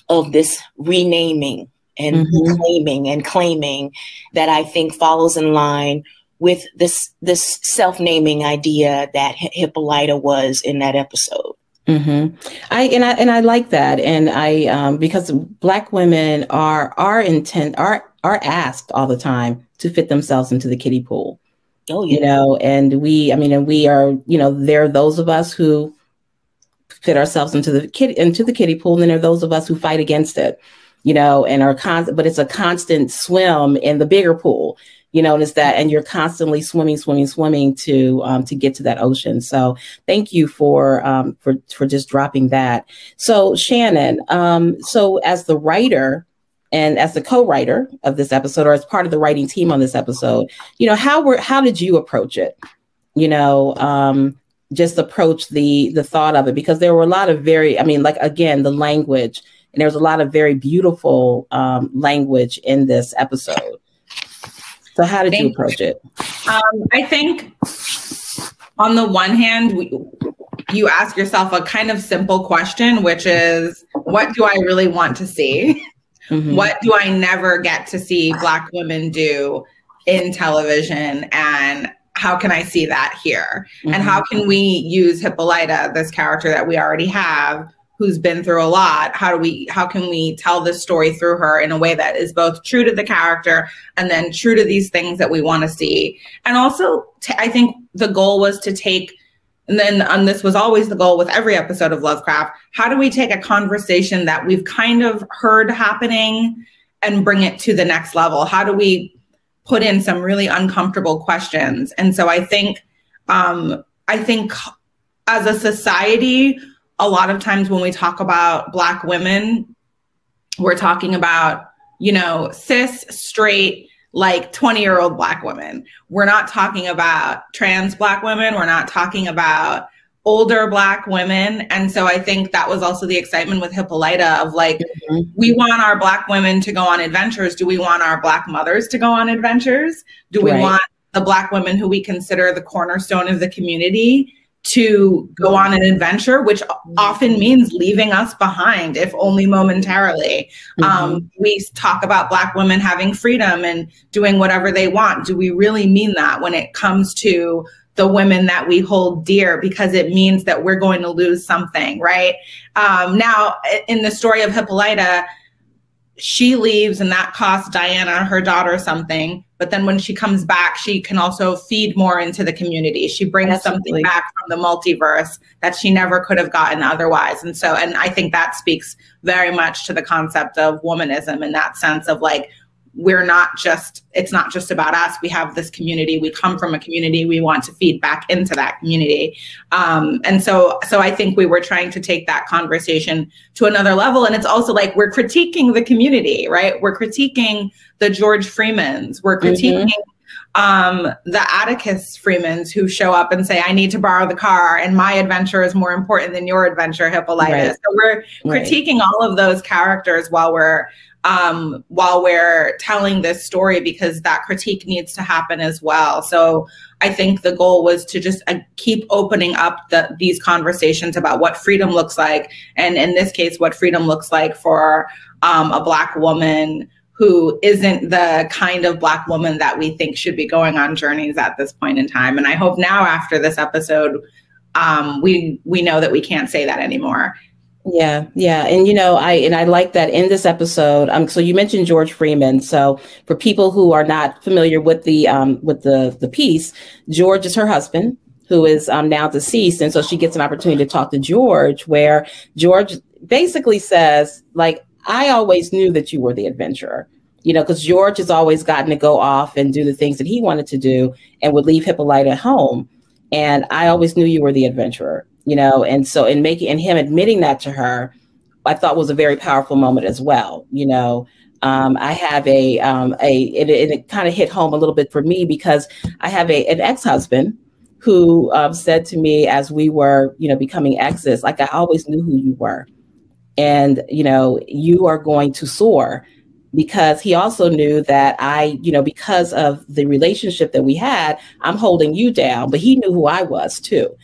of this renaming and reclaiming and claiming that I think follows in line with this self-naming idea that Hippolyta was in that episode. I like that, and I because Black women are asked all the time to fit themselves into the kiddie pool. Oh yeah, you know, and we are, you know, there are those of us who fit ourselves into the kiddie pool, and then there are those of us who fight against it, you know, and but it's a constant swim in the bigger pool. You know, and you're constantly swimming to get to that ocean. So thank you for just dropping that. So Shannon, so as the writer and as the co-writer of this episode, or as part of the writing team on this episode, you know, how did you approach it? You know, just approach the thought of it, because there were a lot of very, I mean, like, again, the language, and there was a lot of very beautiful language in this episode. So how did you approach it? I think on the one hand, you ask yourself a kind of simple question, which is, what do I really want to see? What do I never get to see Black women do in television? And how can I see that here? And how can we use Hippolyta, this character that we already have, who's been through a lot? How can we tell this story through her in a way that is both true to the character and then true to these things that we want to see? And also, I think the goal was to take, and then this was always the goal with every episode of Lovecraft, how do we take a conversation that we've kind of heard happening and bring it to the next level? How do we put in some really uncomfortable questions? And so I think as a society, a lot of times when we talk about Black women, we're talking about, you know, cis, straight, like 20-year-old Black women. We're not talking about trans Black women. We're not talking about older Black women. And so I think that was also the excitement with Hippolyta of like, we want our Black women to go on adventures. Do we want our Black mothers to go on adventures? Do we want the Black women who we consider the cornerstone of the community to go on an adventure, which often means leaving us behind, if only momentarily? We talk about Black women having freedom and doing whatever they want. Do we really mean that when it comes to the women that we hold dear? Because it means that we're going to lose something, right? Now, in the story of Hippolyta, she leaves and that costs Diana, her daughter, something. But then when she comes back, she can also feed more into the community. She brings something back from the multiverse that she never could have gotten otherwise. And I think that speaks very much to the concept of womanism, in that sense of like, it's not just about us. We have this community. We come from a community. We want to feed back into that community. And so I think we were trying to take that conversation to another level. And it's also like, we're critiquing the community, right? We're critiquing the George Freemans. We're critiquing the Atticus Freemans who show up and say, I need to borrow the car and my adventure is more important than your adventure, Hippolyta. So we're critiquing all of those characters while we're telling this story, because that critique needs to happen as well. So I think the goal was to just keep opening up these conversations about what freedom looks like. And in this case, what freedom looks like for a Black woman who isn't the kind of Black woman that we think should be going on journeys at this point in time. And I hope now, after this episode, we know that we can't say that anymore. Yeah. And, you know, I like that in this episode. So you mentioned George Freeman. So for people who are not familiar with the piece, George is her husband, who is now deceased. And so she gets an opportunity to talk to George, where George basically says, like, I always knew that you were the adventurer, you know, because George has always gotten to go off and do the things that he wanted to do and would leave Hippolyta at home. And I always knew you were the adventurer, you know, and so in him admitting that to her, I thought was a very powerful moment as well. You know, I have it kind of hit home a little bit for me, because I have an ex-husband who said to me as we were, you know, becoming exes, like, I always knew who you were. And, you know, you are going to soar, because he also knew that because of the relationship that we had, I'm holding you down, but he knew who I was too.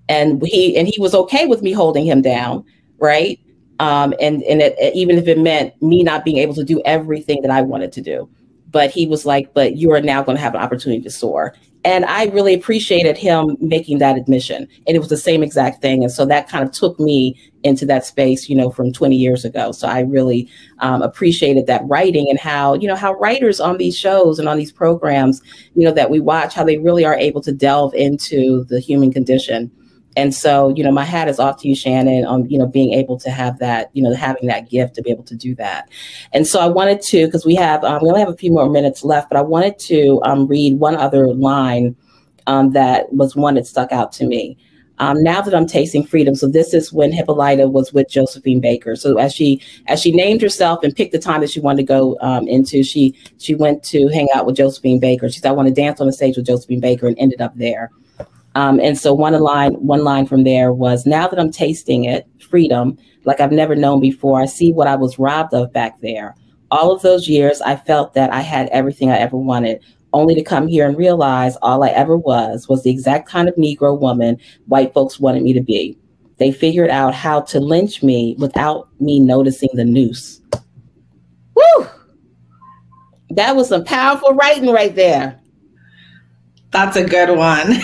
And he was okay with me holding him down. Right. Even if it meant me not being able to do everything that I wanted to do. But he was like, but you are now going to have an opportunity to soar. And I really appreciated him making that admission. And it was the same exact thing. And so that kind of took me into that space, from 20 years ago. So I really appreciated that writing, and how writers on these shows and on these programs, that we watch, how they really are able to delve into the human condition. And so, my hat is off to you, Shannon, on, being able to have that, having that gift to be able to do that. And so I wanted to, because we only have a few more minutes left, but I wanted to read one other line that was one that stuck out to me. Now that I'm tasting freedom. So this is when Hippolyta was with Josephine Baker. So as she named herself and picked the time that she wanted to go into, she went to hang out with Josephine Baker. She said, I want to dance on the stage with Josephine Baker, and ended up there. And so one line from there was, now that I'm tasting it, freedom, like I've never known before, I see what I was robbed of back there. All of those years, I felt that I had everything I ever wanted, only to come here and realize all I ever was the exact kind of Negro woman white folks wanted me to be. They figured out how to lynch me without me noticing the noose. Woo! That was some powerful writing right there. That's a good one.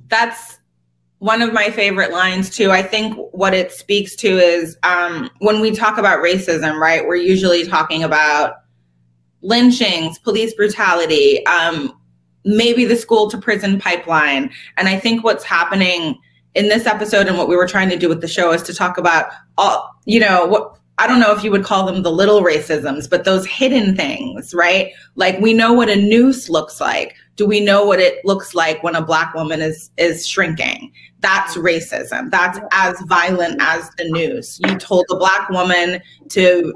That's one of my favorite lines too. I think what it speaks to is when we talk about racism, right? We're usually talking about lynchings, police brutality, maybe the school to prison pipeline. And I think what's happening in this episode, and what we were trying to do with the show, is to talk about all, what, I don't know if you would call them the little racisms, but those hidden things, right? Like, we know what a noose looks like. Do we know what it looks like when a Black woman is shrinking? That's racism. That's as violent as the noose. You told a Black woman to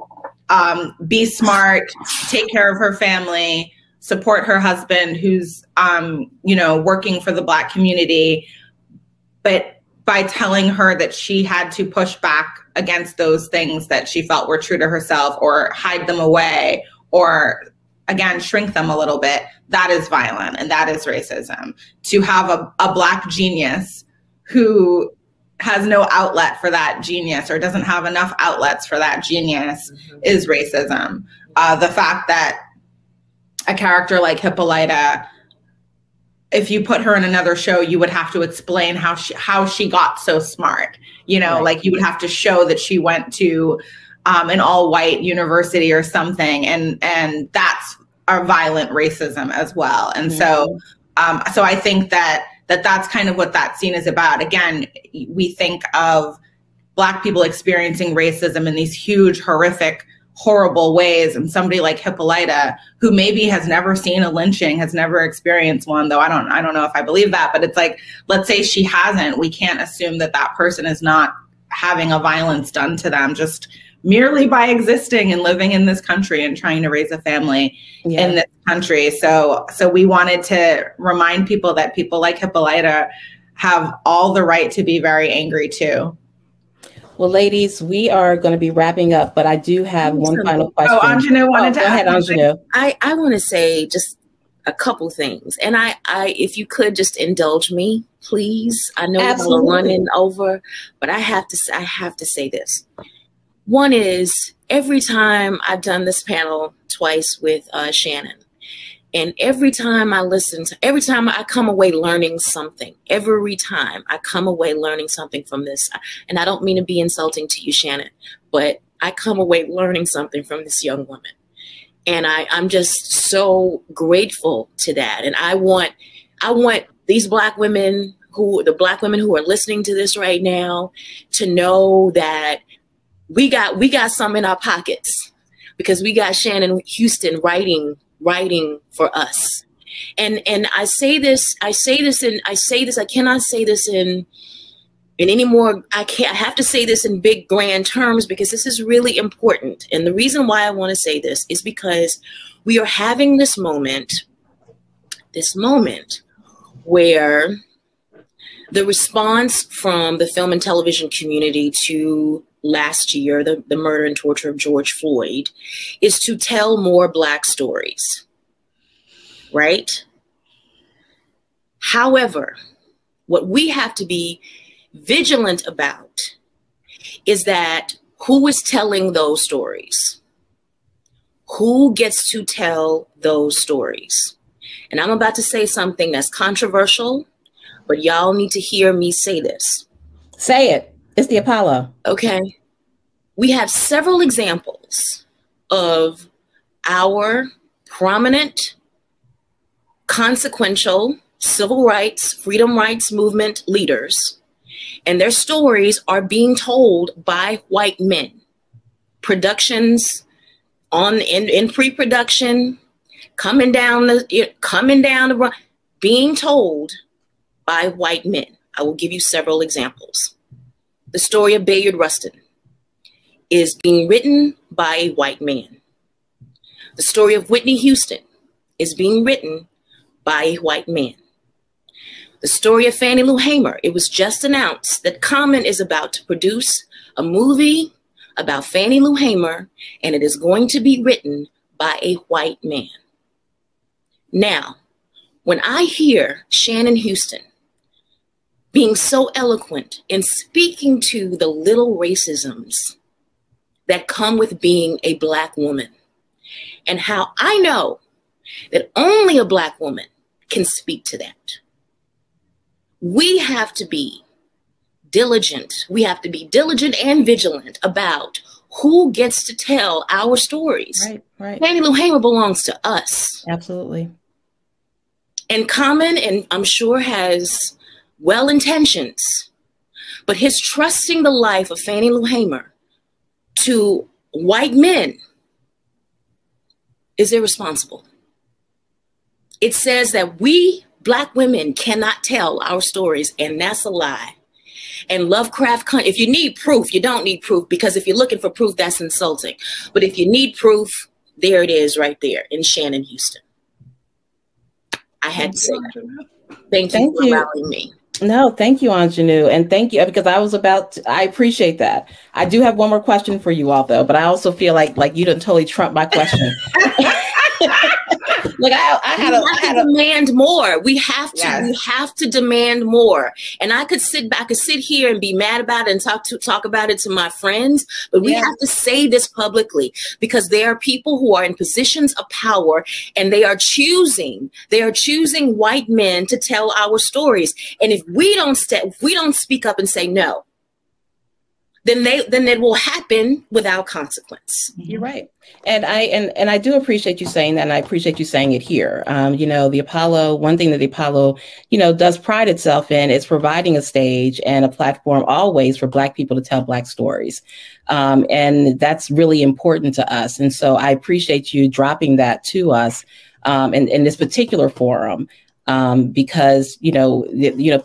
be smart, take care of her family, support her husband who's, working for the Black community. But by telling her that she had to push back against those things that she felt were true to herself, or hide them away, or again, shrink them a little bit, that is violent, and that is racism. To have a Black genius who has no outlet for that genius, or doesn't have enough outlets for that genius, is racism. The fact that a character like Hippolyta, if you put her in another show, you would have to explain how she got so smart. Right. Like, you would have to show that she went to an all-white university or something, and that's a violent racism as well. And so I think that's kind of what that scene is about. Again, we think of Black people experiencing racism in these huge, horrific, horrible ways, and somebody like Hippolyta, who maybe has never seen a lynching, has never experienced one, though I don't know if I believe that, but it's like, let's say she hasn't, we can't assume that that person is not having a violence done to them just merely by existing and living in this country and trying to raise a family in this country. So we wanted to remind people that people like Hippolyta have all the right to be very angry too. Well, ladies, we are going to be wrapping up, but I do have one final question. Oh, Aunjanue wanted to go ahead, Aunjanue. I want to say just a couple things. And I if you could just indulge me, please. I know we're running over, but I have to say this. One is, every time I've done this panel twice with Shannon, and every time I come away learning something. Every time I come away learning something from this. And I don't mean to be insulting to you, Shannon, but I come away learning something from this young woman. And I'm just so grateful to that. And I want these Black women who are listening to this right now to know that we got some in our pockets, because we got Shannon Houston writing for us. And I cannot say this in any more. I have to say this in big grand terms, because this is really important. And the reason why I want to say this is because we are having this moment where the response from the film and television community to last year, the murder and torture of George Floyd, is to tell more Black stories, right? However, what we have to be vigilant about is that who is telling those stories? Who gets to tell those stories? And I'm about to say something that's controversial, but y'all need to hear me say this. Say it. It's the Apollo. Okay. We have several examples of our prominent, consequential civil rights, freedom rights movement leaders, and their stories are being told by white men. Productions in pre-production, coming down the run, being told by white men. I will give you several examples. The story of Bayard Rustin is being written by a white man. The story of Whitney Houston is being written by a white man. The story of Fannie Lou Hamer, it was just announced that Common is about to produce a movie about Fannie Lou Hamer, and it is going to be written by a white man. Now, when I hear Shannon Houston being so eloquent in speaking to the little racisms that come with being a Black woman, and how I know that only a Black woman can speak to that. We have to be diligent. We have to be diligent and vigilant about who gets to tell our stories. Right. Fannie Lou Hamer belongs to us. Absolutely. And Common, and I'm sure has well intentions, but his trusting the life of Fannie Lou Hamer to white men is irresponsible. It says that we Black women cannot tell our stories, and that's a lie. And Lovecraft Country, if you need proof, you don't need proof, because if you're looking for proof, that's insulting. But if you need proof, there it is right there in Shannon Houston. I had to say that. Thank you for allowing me. No, thank you, Aunjanue. And thank you, because I appreciate that. I do have one more question for you all, though, but I also feel like you done totally trumped my question. Like I had to demand more. We have to. Yes. We have to demand more. And I could sit here and be mad about it and talk about it to my friends, but we have to say this publicly, because there are people who are in positions of power, and they are choosing white men to tell our stories. And if we don't speak up and say no, then it will happen without consequence. You're right. And I do appreciate you saying that, and I appreciate you saying it here. The Apollo, one thing that the Apollo, does pride itself in is providing a stage and a platform always for Black people to tell Black stories. And that's really important to us. And so I appreciate you dropping that to us in this particular forum, because,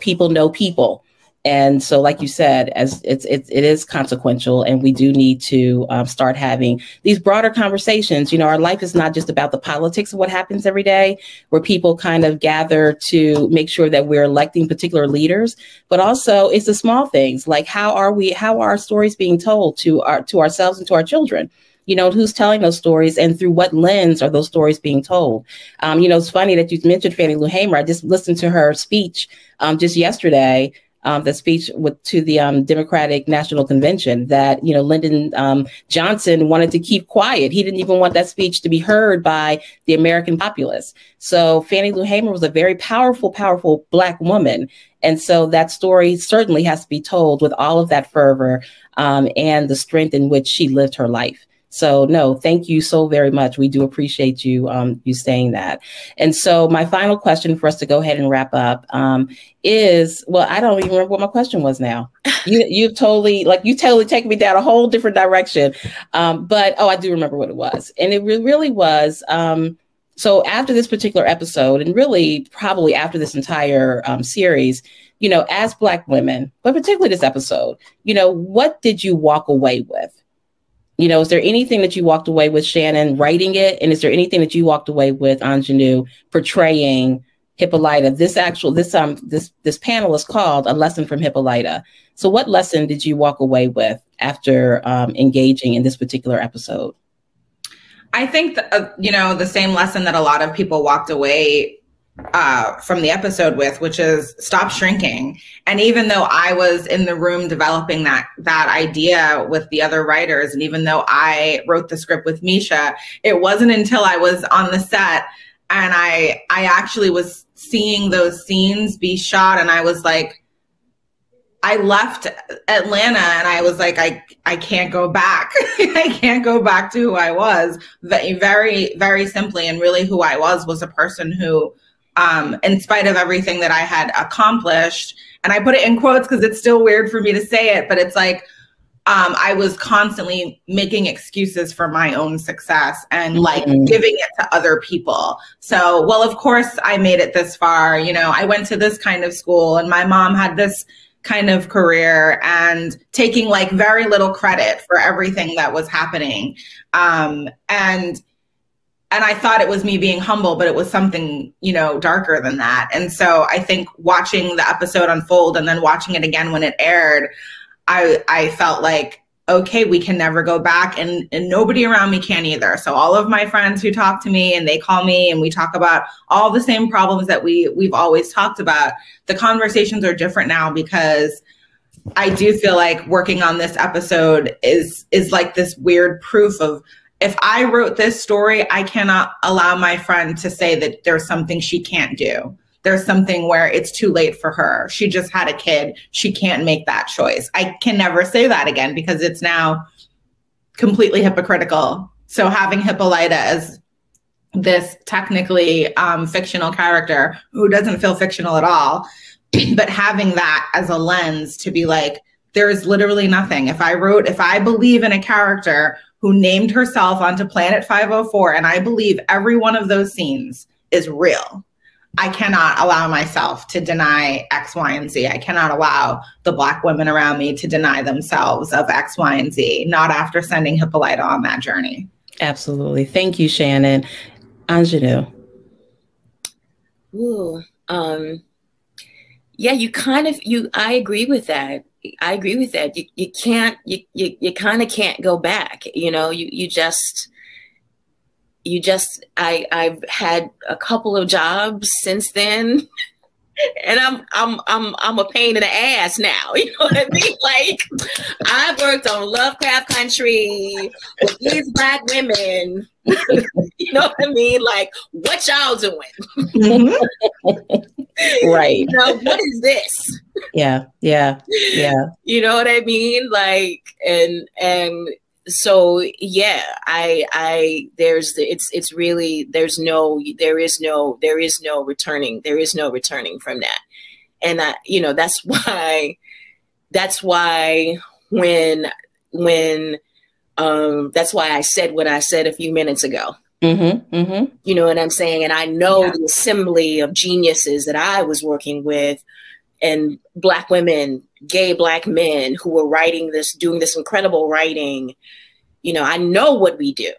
people know people. And so, like you said, as it is consequential, and we do need to start having these broader conversations. Our life is not just about the politics of what happens every day, where people kind of gather to make sure that we're electing particular leaders, but also it's the small things, like how are our stories being told to ourselves and to our children? Who's telling those stories, and through what lens are those stories being told? It's funny that you mentioned Fannie Lou Hamer. I just listened to her speech just yesterday. The speech to the Democratic National Convention that, Lyndon Johnson wanted to keep quiet. He didn't even want that speech to be heard by the American populace. So Fannie Lou Hamer was a very powerful, powerful Black woman. And so that story certainly has to be told with all of that fervor and the strength in which she lived her life. So no, thank you so very much. We do appreciate you saying that. And so my final question for us to go ahead and wrap up is, well, I don't even remember what my question was now. You totally taken me down a whole different direction. But I do remember what it was. And it really was. So after this particular episode, and really probably after this entire series, as Black women, but particularly this episode, what did you walk away with? Is there anything that you walked away with, Shannon, writing it? And is there anything that you walked away with, Aunjanue, portraying Hippolyta? This panel is called A Lesson from Hippolyta. So what lesson did you walk away with after engaging in this particular episode? I think, the same lesson that a lot of people walked away from the episode with, which is stop shrinking. And even though I was in the room developing that idea with the other writers, and even though I wrote the script with Misha, it wasn't until I was on the set and I actually was seeing those scenes be shot, and I was like, I left Atlanta and I was like, I can't go back. I can't go back to who I was. Very, very simply, and really who I was a person who, in spite of everything that I had accomplished, and I put it in quotes because it's still weird for me to say it, but it's like, I was constantly making excuses for my own success and like giving it to other people. So, well, of course I made it this far. You know, I went to this kind of school and my mom had this kind of career, and taking like very little credit for everything that was happening. And I thought it was me being humble, but it was something, you know, darker than that. And so I think watching the episode unfold and then watching it again when it aired, I felt like, okay, we can never go back, and nobody around me can either. So all of my friends who talk to me and they call me and we talk about all the same problems that we've always talked about, the conversations are different now, because I do feel like working on this episode is like this weird proof of, if I wrote this story, I cannot allow my friend to say that there's something she can't do. There's something where it's too late for her. She just had a kid. She can't make that choice. I can never say that again, because it's now completely hypocritical. So having Hippolyta as this technically fictional character who doesn't feel fictional at all, but having that as a lens to be like, there is literally nothing. If I believe in a character who named herself onto Planet 504, and I believe every one of those scenes is real, I cannot allow myself to deny X, Y, and Z. I cannot allow the Black women around me to deny themselves of X, Y, and Z, not after sending Hippolyta on that journey. Absolutely. Thank you, Shannon. Aunjanue. Ooh, yeah, I agree with that. I agree with that. You kind of can't go back. You know, I've had a couple of jobs since then, and I'm a pain in the ass now. You know what I mean? Like, I worked on Lovecraft Country with these Black women. You know what I mean? Like, what y'all doing? Right. You know, what is this? Yeah. You know what I mean? Like, and so yeah, there is no returning from that. And that's why I said what I said a few minutes ago. You know what I'm saying? And I know the assembly of geniuses that I was working with, and Black women, gay Black men who were doing this incredible writing. You know, I know what we do.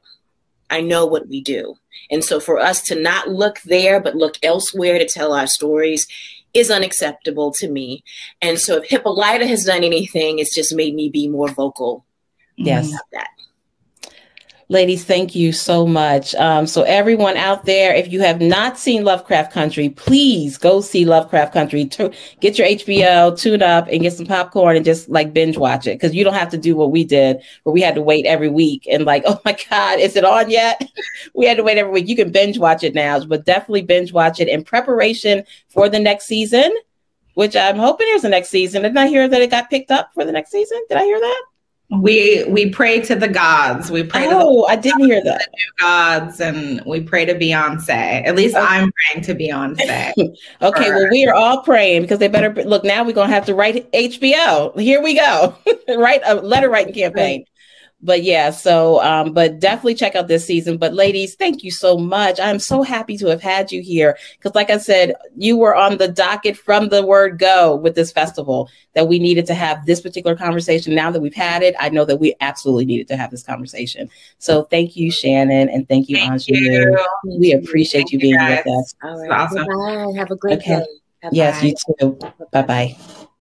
And so for us to not look there, but look elsewhere to tell our stories is unacceptable to me. And so if Hippolyta has done anything, it's just made me be more vocal. Yes. About that. Ladies, thank you so much. So everyone out there, if you have not seen Lovecraft Country, please go see Lovecraft Country. Get your HBO, tune up, and get some popcorn and just like binge watch it. Because you don't have to do what we did, where we had to wait every week and like, oh my God, is it on yet? We had to wait every week. You can binge watch it now, but definitely binge watch it in preparation for the next season, which I'm hoping there's a next season. Didn't I hear that it got picked up for the next season? Did I hear that? We pray to the gods. We pray I didn't hear that. The new gods, and we pray to Beyonce. At least I'm praying to Beyonce. Okay, well, we are all praying, because they better look. Now we're gonna have to write HBO. Here we go. Write a letter writing campaign. But yeah, so but definitely check out this season. But ladies, thank you so much. I'm so happy to have had you here, because like I said, you were on the docket from the word go with this festival, that we needed to have this particular conversation. Now that we've had it, I know that we absolutely needed to have this converation. So thank you, Shannon, and thank you, Aunjanue. We appreciate you being with us. All right. Awesome. Bye. Have a great day. Bye-bye. Yes, you too. Bye-bye.